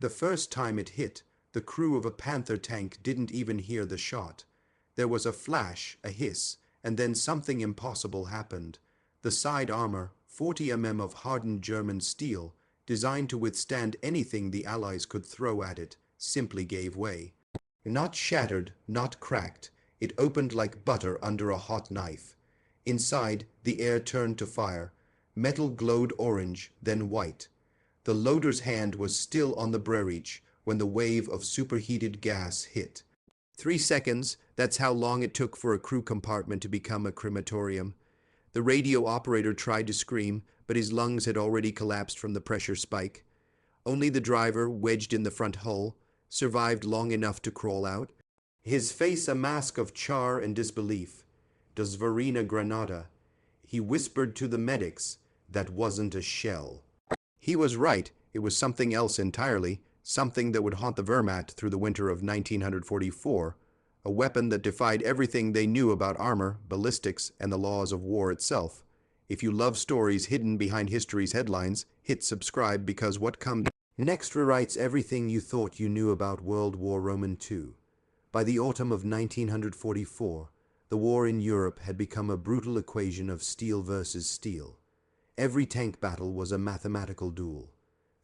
The first time it hit, the crew of a Panther tank didn't even hear the shot. There was a flash, a hiss, and then something impossible happened. The side armor, 40 mm of hardened German steel, designed to withstand anything the Allies could throw at it, simply gave way. Not shattered, not cracked, it opened like butter under a hot knife. Inside, the air turned to fire. Metal glowed orange, then white. The loader's hand was still on the breech when the wave of superheated gas hit. 3 seconds, that's how long it took for a crew compartment to become a crematorium. The radio operator tried to scream, but his lungs had already collapsed from the pressure spike. Only the driver, wedged in the front hull, survived long enough to crawl out, his face a mask of char and disbelief. "Das war eine Granate." He whispered to the medics, "That wasn't a shell." He was right. It was something else entirely, something that would haunt the Wehrmacht through the winter of 1944, a weapon that defied everything they knew about armor, ballistics, and the laws of war itself. If you love stories hidden behind history's headlines, hit subscribe, because what comes next rewrites everything you thought you knew about World War II. By the autumn of 1944, the war in Europe had become a brutal equation of steel versus steel. Every tank battle was a mathematical duel.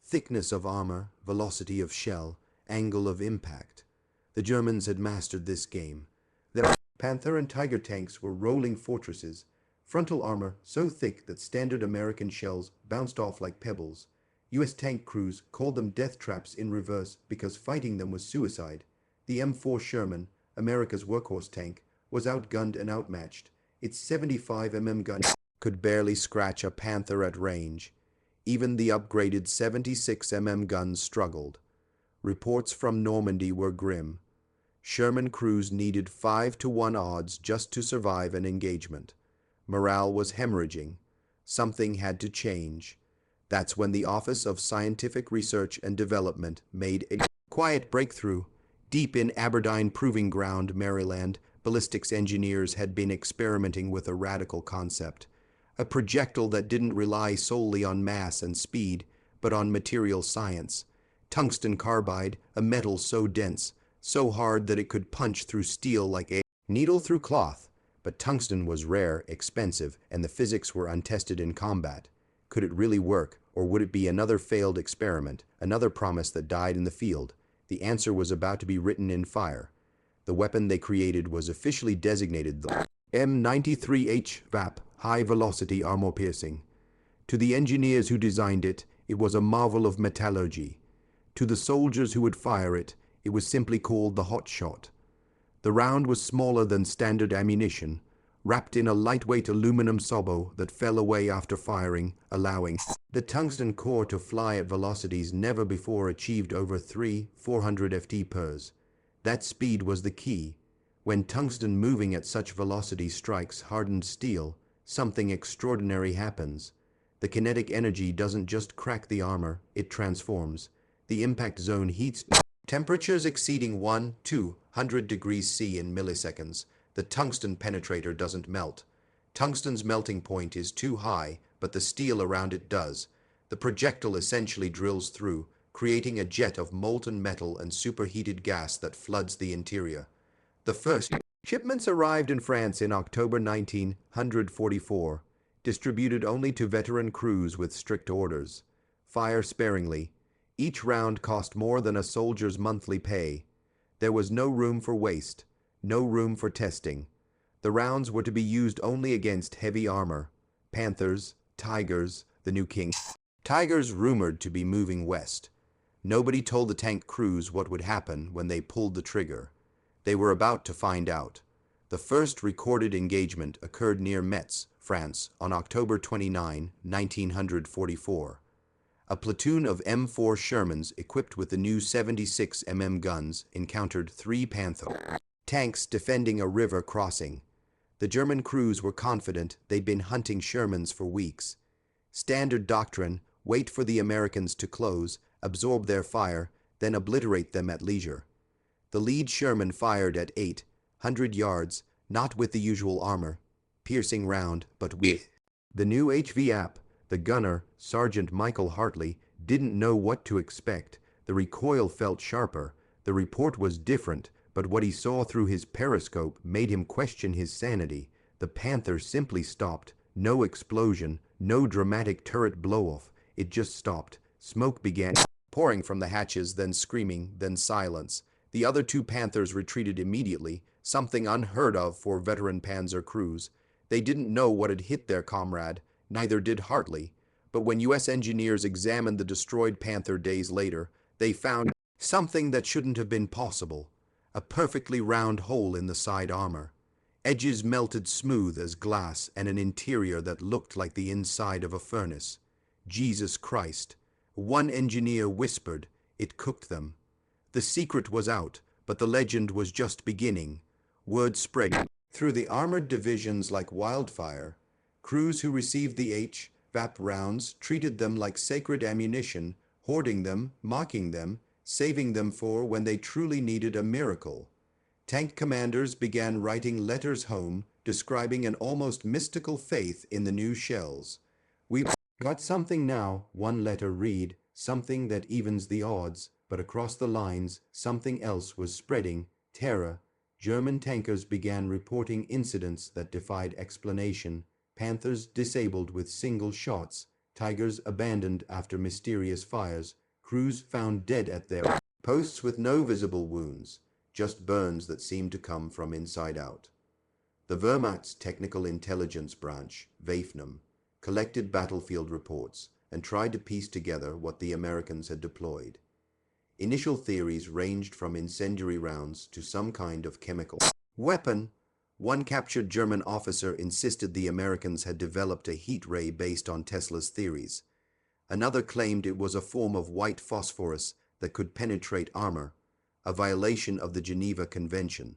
Thickness of armor, velocity of shell, angle of impact. The Germans had mastered this game. Their Panther and Tiger tanks were rolling fortresses, frontal armor so thick that standard American shells bounced off like pebbles. U.S. tank crews called them death traps in reverse because fighting them was suicide. The M4 Sherman, America's workhorse tank, was outgunned and outmatched. Its 75 mm gun could barely scratch a Panther at range. Even the upgraded 76 mm guns struggled. Reports from Normandy were grim. Sherman crews needed 5-to-1 odds just to survive an engagement. Morale was hemorrhaging. Something had to change. That's when the Office of Scientific Research and Development made a quiet breakthrough. Deep in Aberdeen Proving Ground, Maryland, ballistics engineers had been experimenting with a radical concept. A projectile that didn't rely solely on mass and speed, but on material science. Tungsten carbide, a metal so dense, so hard that it could punch through steel like a needle through cloth. But tungsten was rare, expensive, and the physics were untested in combat. Could it really work, or would it be another failed experiment, another promise that died in the field? The answer was about to be written in fire. The weapon they created was officially designated the M93H VAP, High Velocity Armor Piercing. To the engineers who designed it, it was a marvel of metallurgy. To the soldiers who would fire it, it was simply called the hot shot. The round was smaller than standard ammunition, wrapped in a lightweight aluminum sabot that fell away after firing, allowing the tungsten core to fly at velocities never before achieved over 300-400 ft/s. That speed was the key. When tungsten moving at such velocity strikes hardened steel, something extraordinary happens. The kinetic energy doesn't just crack the armor, it transforms. The impact zone heats. Temperatures exceeding 100-200 degrees C in milliseconds. The tungsten penetrator doesn't melt. Tungsten's melting point is too high, but the steel around it does. The projectile essentially drills through, creating a jet of molten metal and superheated gas that floods the interior. The first shipments arrived in France in October 1944, distributed only to veteran crews with strict orders. Fire sparingly. Each round cost more than a soldier's monthly pay. There was no room for waste, no room for testing. The rounds were to be used only against heavy armor. Panthers, Tigers, the new king. Tigers rumored to be moving west. Nobody told the tank crews what would happen when they pulled the trigger. They were about to find out. The first recorded engagement occurred near Metz, France, on October 29, 1944. A platoon of M4 Shermans equipped with the new 76 mm guns encountered 3 Panther tanks defending a river crossing. The German crews were confident they'd been hunting Shermans for weeks. Standard doctrine: wait for the Americans to close, absorb their fire, then obliterate them at leisure. The lead Sherman fired at 800 yards, not with the usual armor, piercing round, but with the new HVAP. The gunner, Sergeant Michael Hartley, didn't know what to expect. The recoil felt sharper. The report was different, but what he saw through his periscope made him question his sanity. The Panther simply stopped. No explosion, no dramatic turret blow-off. It just stopped. Smoke began pouring from the hatches, then screaming, then silence. The other two Panthers retreated immediately, something unheard of for veteran Panzer crews. They didn't know what had hit their comrade, neither did Hartley. But when U.S. engineers examined the destroyed Panther days later, they found something that shouldn't have been possible: a perfectly round hole in the side armor, edges melted smooth as glass, and an interior that looked like the inside of a furnace. Jesus Christ! One engineer whispered, "It cooked them." The secret was out, but the legend was just beginning. Word spread through the armored divisions like wildfire. Crews who received the HVAP rounds treated them like sacred ammunition, hoarding them, mocking them, saving them for when they truly needed a miracle. Tank commanders began writing letters home, describing an almost mystical faith in the new shells. "We've got something now," one letter read, "something that evens the odds." But across the lines, something else was spreading: terror. German tankers began reporting incidents that defied explanation. Panthers disabled with single shots, Tigers abandoned after mysterious fires, crews found dead at their posts with no visible wounds, just burns that seemed to come from inside out. The Wehrmacht's Technical Intelligence Branch, Waffenum, collected battlefield reports and tried to piece together what the Americans had deployed. Initial theories ranged from incendiary rounds to some kind of chemical weapon. One captured German officer insisted the Americans had developed a heat ray based on Tesla's theories. Another claimed it was a form of white phosphorus that could penetrate armor, a violation of the Geneva Convention.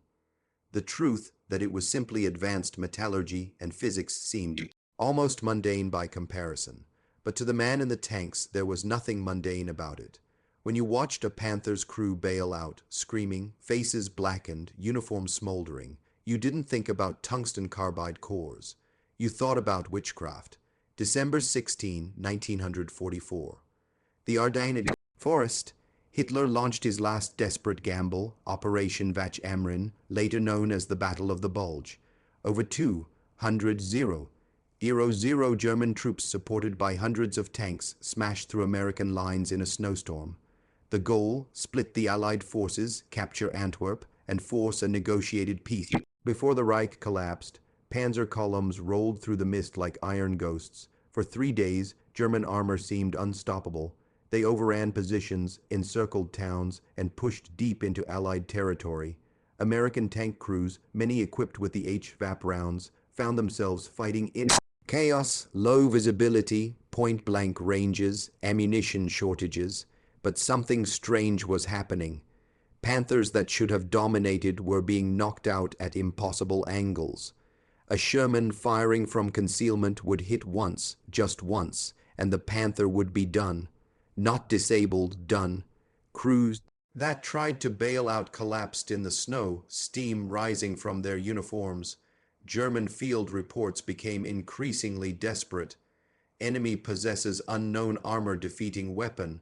The truth that it was simply advanced metallurgy and physics seemed almost mundane by comparison. But to the man in the tanks, there was nothing mundane about it. When you watched a Panther's crew bail out, screaming, faces blackened, uniforms smoldering, you didn't think about tungsten carbide cores. You thought about witchcraft. December 16, 1944. The Ardennes Forest. Hitler launched his last desperate gamble, Operation Vach Amrin, later known as the Battle of the Bulge. Over 200 German troops supported by hundreds of tanks smashed through American lines in a snowstorm. The goal: split the Allied forces, capture Antwerp, and force a negotiated peace. Before the Reich collapsed, Panzer columns rolled through the mist like iron ghosts. For 3 days, German armor seemed unstoppable. They overran positions, encircled towns, and pushed deep into Allied territory. American tank crews, many equipped with the HVAP rounds, found themselves fighting in chaos, low visibility, point-blank ranges, ammunition shortages. But something strange was happening. Panthers that should have dominated were being knocked out at impossible angles. A Sherman firing from concealment would hit once, just once, and the Panther would be done. Not disabled, done. Crews that tried to bail out collapsed in the snow, steam rising from their uniforms. German field reports became increasingly desperate. Enemy possesses unknown armor-defeating weapon.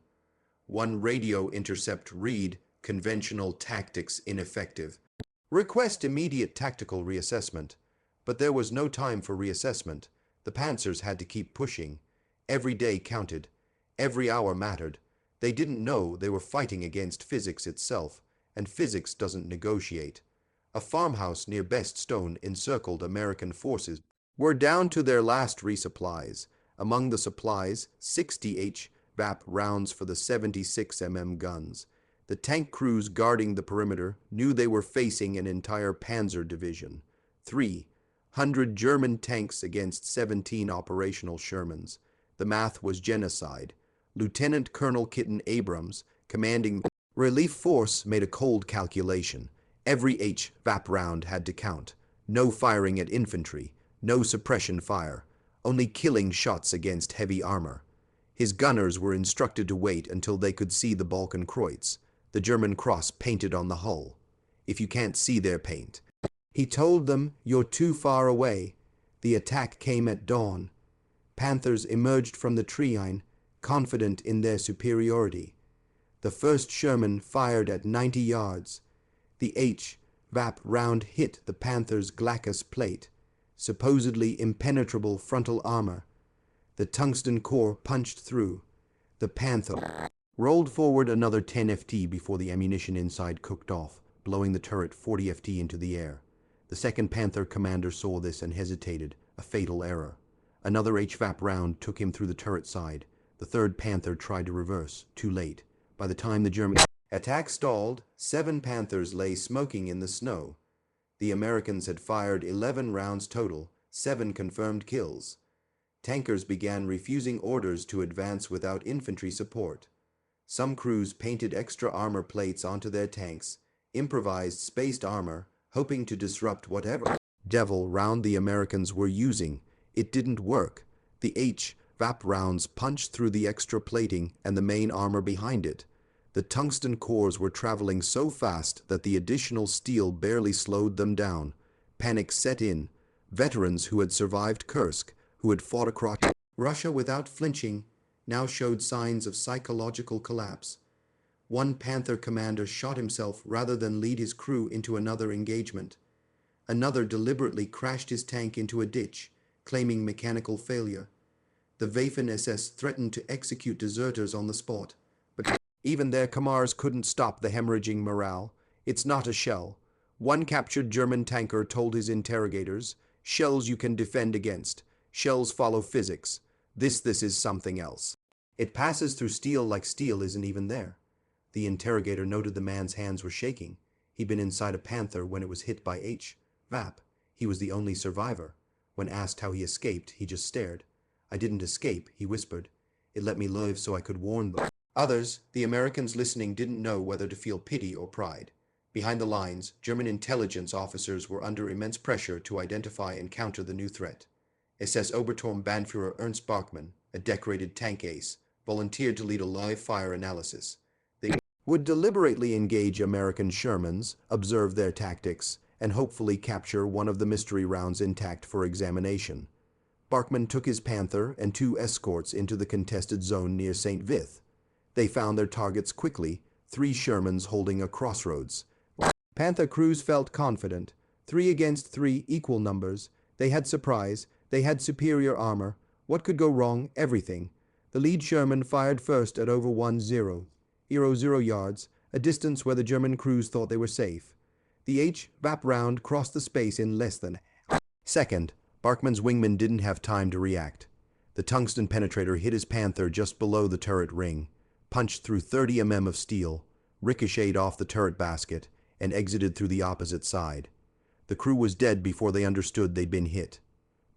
One radio intercept read, "Conventional tactics ineffective. Request immediate tactical reassessment." But there was no time for reassessment. The Panzers had to keep pushing. Every day counted. Every hour mattered. They didn't know they were fighting against physics itself, and physics doesn't negotiate. A farmhouse near Beststone encircled American forces were down to their last resupplies. Among the supplies, 60 HVAP rounds for the 76 mm guns. The tank crews guarding the perimeter knew they were facing an entire Panzer division. 300 German tanks against 17 operational Shermans. The math was genocide. Lieutenant Colonel Kitten Abrams, commanding the relief force, made a cold calculation. Every HVAP round had to count. No firing at infantry, no suppression fire, only killing shots against heavy armor. His gunners were instructed to wait until they could see the Balkan Kreuz, the German cross painted on the hull. If you can't see their paint, he told them, you're too far away. The attack came at dawn. Panthers emerged from the Triine, confident in their superiority. The first Sherman fired at 90 yards. The HVAP round hit the Panther's glacis plate, supposedly impenetrable frontal armor. The tungsten core punched through. The Panther rolled forward another 10 ft before the ammunition inside cooked off, blowing the turret 40 ft into the air. The second Panther commander saw this and hesitated, a fatal error. Another HVAP round took him through the turret side. The third Panther tried to reverse, too late. By the time the German attack stalled, 7 Panthers lay smoking in the snow. The Americans had fired 11 rounds total, 7 confirmed kills. Tankers began refusing orders to advance without infantry support. Some crews painted extra armor plates onto their tanks, improvised spaced armor, hoping to disrupt whatever devil round the Americans were using. It didn't work. The HVAP rounds punched through the extra plating and the main armor behind it. The tungsten cores were traveling so fast that the additional steel barely slowed them down. Panic set in. Veterans who had survived Kursk, who had fought across Russia without flinching, now showed signs of psychological collapse. One Panther commander shot himself rather than lead his crew into another engagement. Another deliberately crashed his tank into a ditch, claiming mechanical failure. The Waffen-SS threatened to execute deserters on the spot, but even their Kamars couldn't stop the hemorrhaging morale. It's not a shell. One captured German tanker told his interrogators, "Shells you can defend against. Shells follow physics. This is something else. It passes through steel like steel isn't even there." The interrogator noted the man's hands were shaking. He'd been inside a Panther when it was hit by HVAP. He was the only survivor. When asked how he escaped, he just stared. "I didn't escape," he whispered. "It let me live so I could warn them." Others, the Americans listening, didn't know whether to feel pity or pride. Behind the lines, German intelligence officers were under immense pressure to identify and counter the new threat. SS Oberturmbannführer Ernst Bachmann, a decorated tank ace, volunteered to lead a live fire analysis. They would deliberately engage American Shermans, observe their tactics, and hopefully capture one of the mystery rounds intact for examination. Bachmann took his Panther and 2 escorts into the contested zone near St. Vith. They found their targets quickly, 3 Shermans holding a crossroads. Panther crews felt confident. 3 against 3, equal numbers. They had surprise. They had superior armor. What could go wrong? Everything. The lead Sherman fired first at over 10 yards, a distance where the German crews thought they were safe. The HVAP round crossed the space in less than a second. Bachmann's wingman didn't have time to react. The tungsten penetrator hit his Panther just below the turret ring, punched through 30 mm of steel, ricocheted off the turret basket, and exited through the opposite side. The crew was dead before they understood they'd been hit.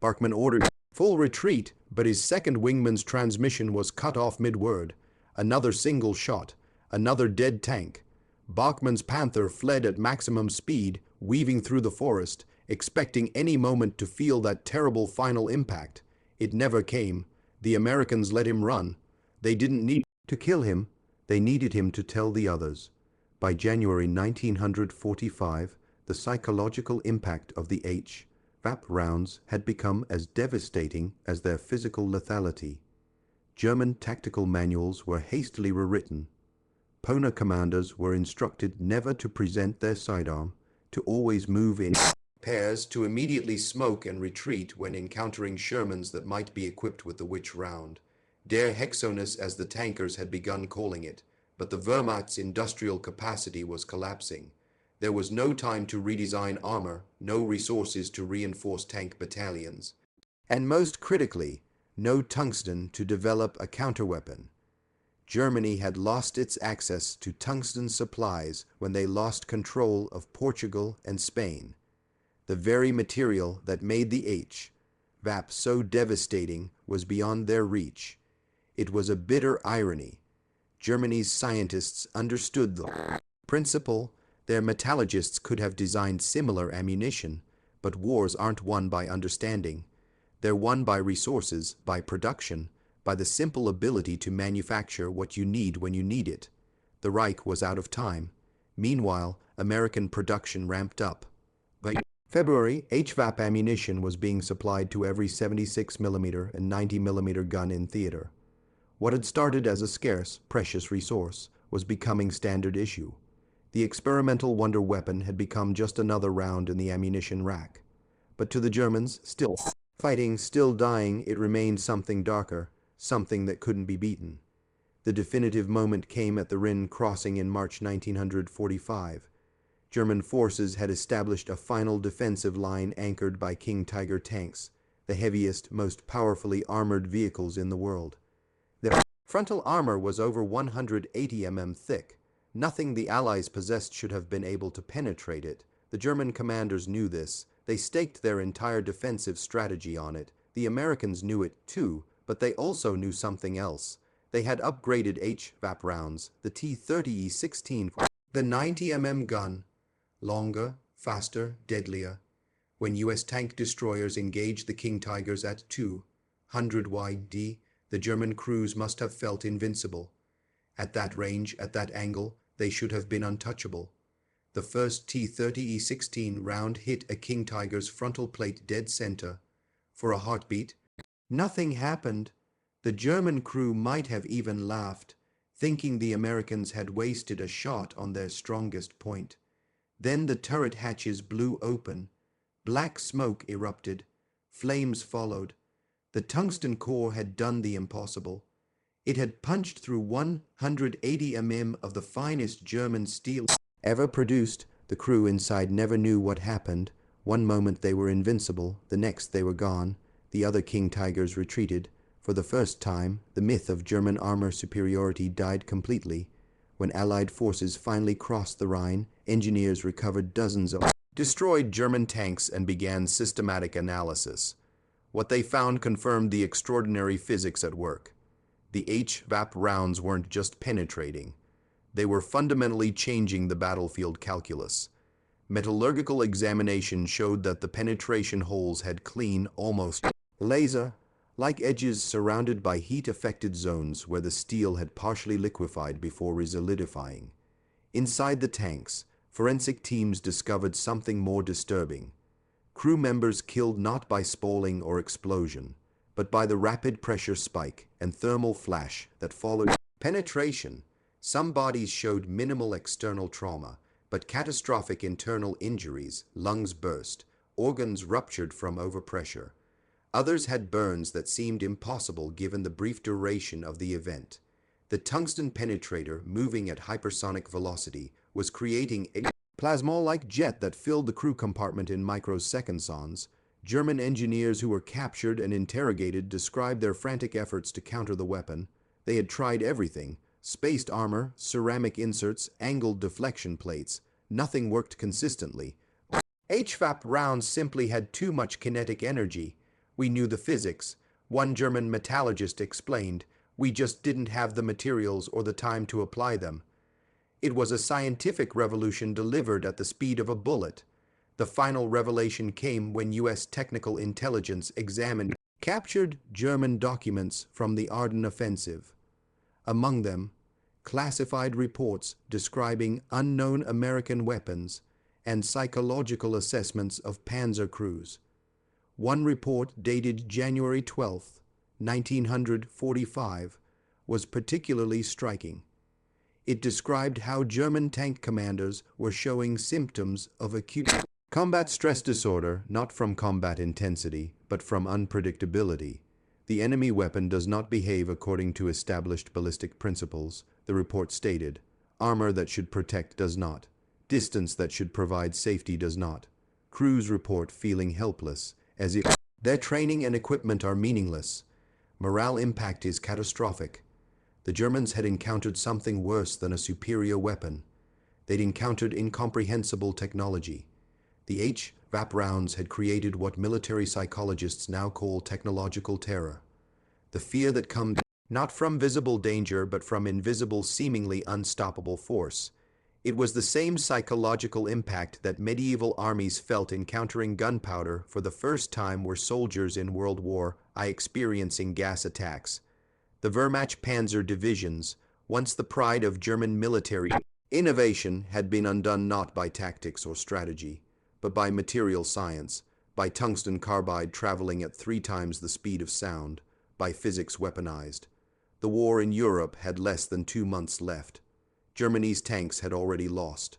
Bachmann ordered full retreat, but his second wingman's transmission was cut off mid-word. Another single shot, another dead tank. Bachmann's Panther fled at maximum speed, weaving through the forest, expecting any moment to feel that terrible final impact. It never came. The Americans let him run. They didn't need to kill him. They needed him to tell the others. By January 1945, the psychological impact of the HVAP rounds had become as devastating as their physical lethality. German tactical manuals were hastily rewritten. Pona commanders were instructed never to present their sidearm, to always move in pairs, to immediately smoke and retreat when encountering Shermans that might be equipped with the Witch round. Der Hexonus, as the tankers had begun calling it, but the Wehrmacht's industrial capacity was collapsing. There was no time to redesign armor, no resources to reinforce tank battalions, and most critically, no tungsten to develop a counterweapon. Germany had lost its access to tungsten supplies when they lost control of Portugal and Spain. The very material that made the HVAP so devastating was beyond their reach. It was a bitter irony. Germany's scientists understood the principle. Their metallurgists could have designed similar ammunition, but wars aren't won by understanding. They're won by resources, by production, by the simple ability to manufacture what you need when you need it. The Reich was out of time. Meanwhile, American production ramped up. By February, HVAP ammunition was being supplied to every 76mm and 90mm gun in theater. What had started as a scarce, precious resource was becoming standard issue. The experimental wonder weapon had become just another round in the ammunition rack. But to the Germans, still fighting, still dying, it remained something darker, something that couldn't be beaten. The definitive moment came at the Rhine crossing in March 1945. German forces had established a final defensive line anchored by King Tiger tanks, the heaviest, most powerfully armored vehicles in the world. Their frontal armor was over 180 mm thick. Nothing the Allies possessed should have been able to penetrate it. The German commanders knew this. They staked their entire defensive strategy on it. The Americans knew it too, but they also knew something else. They had upgraded HVAP rounds, the T-30E-16, the 90 mm gun, longer, faster, deadlier. When U.S. tank destroyers engaged the King Tigers at 200 YD, the German crews must have felt invincible. At that range, at that angle, they should have been untouchable. The first T-30E-16 round hit a King Tiger's frontal plate dead center. For a heartbeat, nothing happened. The German crew might have even laughed, thinking the Americans had wasted a shot on their strongest point. Then the turret hatches blew open. Black smoke erupted. Flames followed. The tungsten core had done the impossible. It had punched through 180 mm of the finest German steel ever produced. The crew inside never knew what happened. One moment they were invincible, the next they were gone. The other King Tigers retreated. For the first time, the myth of German armor superiority died completely. When Allied forces finally crossed the Rhine, engineers recovered dozens of destroyed German tanks and began systematic analysis. What they found confirmed the extraordinary physics at work. The HVAP rounds weren't just penetrating. They were fundamentally changing the battlefield calculus. Metallurgical examination showed that the penetration holes had clean, almost laser-like edges surrounded by heat-affected zones where the steel had partially liquefied before resolidifying. Inside the tanks, forensic teams discovered something more disturbing. Crew members killed not by spalling or explosion, but by the rapid pressure spike and thermal flash that followed penetration. Some bodies showed minimal external trauma, but catastrophic internal injuries, lungs burst, organs ruptured from overpressure. Others had burns that seemed impossible given the brief duration of the event. The tungsten penetrator, moving at hypersonic velocity, was creating a plasma-like jet that filled the crew compartment in microseconds. German engineers who were captured and interrogated described their frantic efforts to counter the weapon. They had tried everything: spaced armor, ceramic inserts, angled deflection plates. Nothing worked consistently. HVAP rounds simply had too much kinetic energy. We knew the physics. One German metallurgist explained, "We just didn't have the materials or the time to apply them." It was a scientific revolution delivered at the speed of a bullet. The final revelation came when U.S. technical intelligence examined captured German documents from the Ardennes offensive. Among them, classified reports describing unknown American weapons and psychological assessments of Panzer crews. One report dated January 12, 1945, was particularly striking. It described how German tank commanders were showing symptoms of acute combat stress disorder, not from combat intensity, but from unpredictability. The enemy weapon does not behave according to established ballistic principles, the report stated. Armor that should protect does not. Distance that should provide safety does not. Crews report feeling helpless, as if their training and equipment are meaningless. Morale impact is catastrophic. The Germans had encountered something worse than a superior weapon. They'd encountered incomprehensible technology. The HVAP rounds had created what military psychologists now call technological terror. The fear that comes not from visible danger, but from invisible, seemingly unstoppable force. It was the same psychological impact that medieval armies felt encountering gunpowder for the first time were soldiers in World War I experiencing gas attacks. The Wehrmacht Panzer divisions, once the pride of German military innovation, had been undone not by tactics or strategy, but by material science, by tungsten carbide traveling at 3 times the speed of sound, by physics weaponized. The war in Europe had less than 2 months left. Germany's tanks had already lost.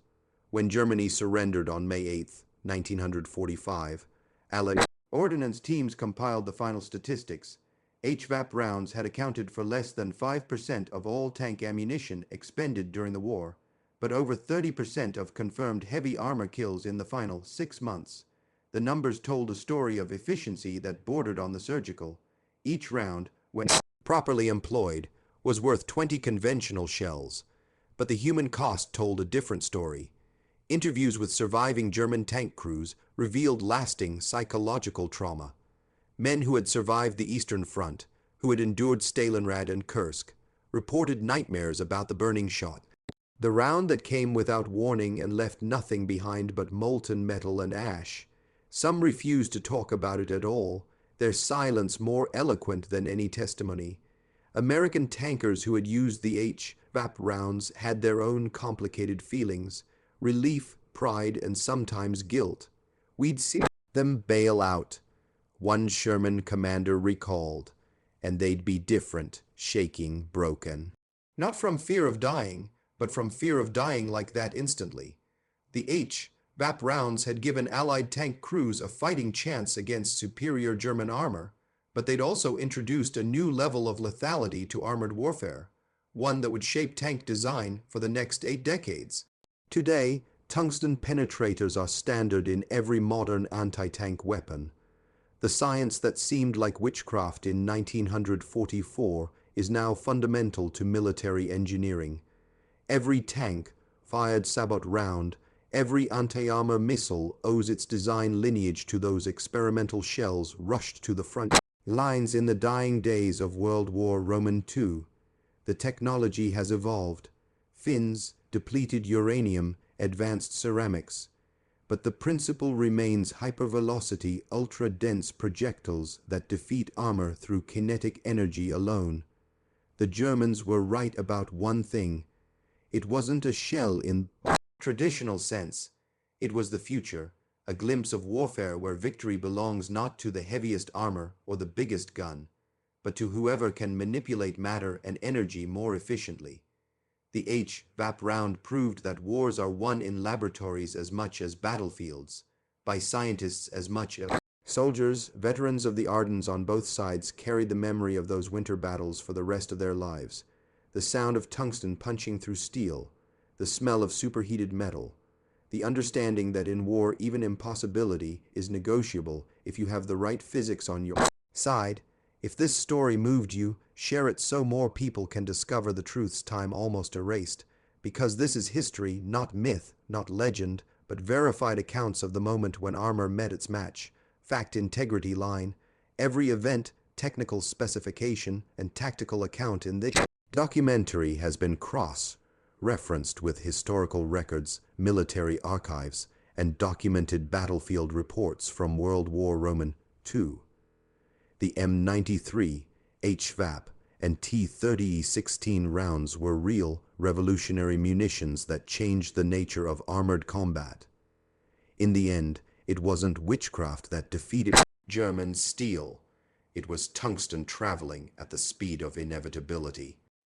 When Germany surrendered on May 8, 1945, Allied ordnance teams compiled the final statistics. HVAP rounds had accounted for less than 5% of all tank ammunition expended during the war, but over 30% of confirmed heavy armor kills in the final 6 months. The numbers told a story of efficiency that bordered on the surgical. Each round, when properly employed, was worth 20 conventional shells. But the human cost told a different story. Interviews with surviving German tank crews revealed lasting psychological trauma. Men who had survived the Eastern Front, who had endured Stalingrad and Kursk, reported nightmares about the burning shot. The round that came without warning and left nothing behind but molten metal and ash. Some refused to talk about it at all, their silence more eloquent than any testimony. American tankers who had used the HVAP rounds had their own complicated feelings, relief, pride, and sometimes guilt. We'd see them bail out, one Sherman commander recalled, and they'd be different, shaking, broken. Not from fear of dying, but from fear of dying like that instantly. The HVAP rounds had given Allied tank crews a fighting chance against superior German armor, but they'd also introduced a new level of lethality to armored warfare, one that would shape tank design for the next 8 decades. Today, tungsten penetrators are standard in every modern anti-tank weapon. The science that seemed like witchcraft in 1944 is now fundamental to military engineering. Every tank, fired sabot round, every anti-armor missile owes its design lineage to those experimental shells rushed to the front lines in the dying days of World War II. The technology has evolved. Fins, depleted uranium, advanced ceramics. But the principle remains hypervelocity, ultra-dense projectiles that defeat armor through kinetic energy alone. The Germans were right about one thing. It wasn't a shell in traditional sense. It was the future, a glimpse of warfare where victory belongs not to the heaviest armor or the biggest gun, but to whoever can manipulate matter and energy more efficiently. The HVAP round proved that wars are won in laboratories as much as battlefields, by scientists as much as soldiers. Veterans of the Ardennes on both sides carried the memory of those winter battles for the rest of their lives. The sound of tungsten punching through steel, the smell of superheated metal, the understanding that in war even impossibility is negotiable if you have the right physics on your side. If this story moved you, share it so more people can discover the truths time almost erased, because this is history, not myth, not legend, but verified accounts of the moment when armor met its match. Fact integrity line. Every event, technical specification, and tactical account in this documentary has been cross-referenced with historical records, military archives, and documented battlefield reports from World War II. The M93, HVAP, and T-30-16 rounds were real, revolutionary munitions that changed the nature of armored combat. In the end, it wasn't witchcraft that defeated German steel. It was tungsten traveling at the speed of inevitability.